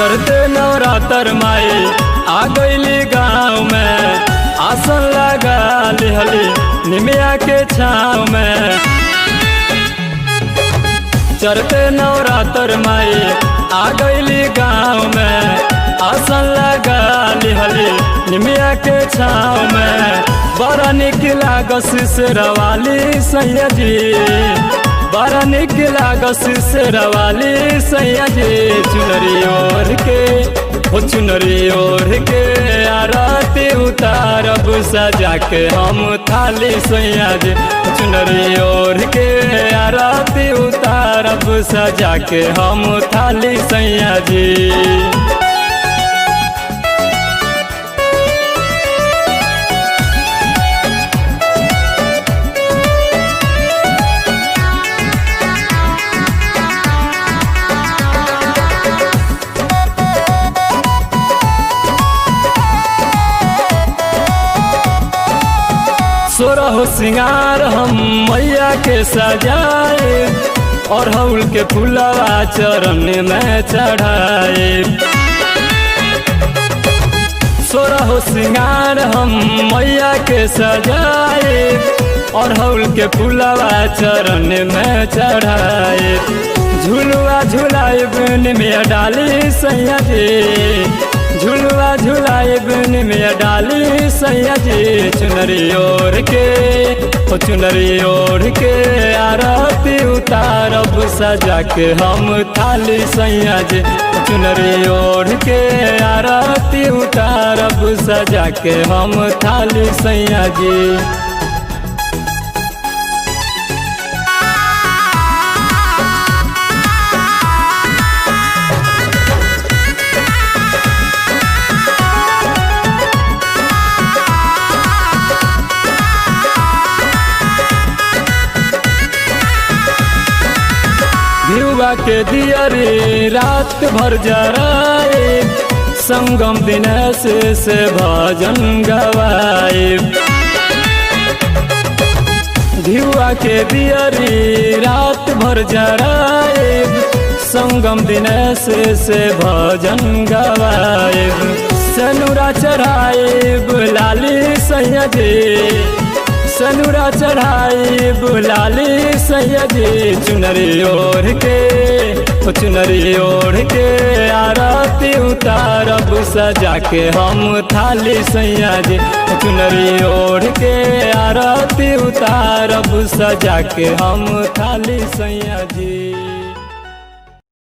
चढ़ते नवरात्र माई आ गईली गाँव में, आसन लगा लिहली निमिया के छाँव में। चढ़ते नवरात्र माई आ गईली गाँव में, आसन लगा लिहली निमिया के छाँव में। बड़ा निक लागस शेरवाली सैया जी, बड़ा निक लागस शेरवाली सैया जी। चुनरी ओढ़ के ओ चुनरी ओढ़ के आरती उतारब सजा के हम थाली सैया जी। चुनरी ओढ़ के आरती उतारब सजा के हम थाली सैया जी। सोरह सिंगार हम मैया के सजाए, और हौल के फूलवा चरण में चढ़ाए। सोरह सिंगार हम मैया के सजाए, और हौल के फूलवा चरण में चढ़ाए। झुलुआ झुलाए बन में डाली सैया जी, झुलुआ झुलाए बन में डाली सैया जी। चुनरी ओढ़ के ओ चुनरी ओढ़ के आरती उतारब सजा के हम थाली सैया जी। चुनरी ओढ़ के आरती उतारब सजा के हम थाली सैया जी। घिउवा के दियरी रात भर जराए, संगम दिनेश से भजन गवाए। घिउवा के दियरी रात भर जराए, संगम दिनेश से भजन गवाए। सनुरा चढ़ाए बुलाली सैया जी, सनुरा चढ़ाई बुलाली सैया जी। चुनरी ओढ़ के ओ चुनरी ओढ़ के आरती उतारब सजा के हम थाली सैया जी। चुनरी ओढ़ के आरती उतारब सजा के हम थाली सैया जी।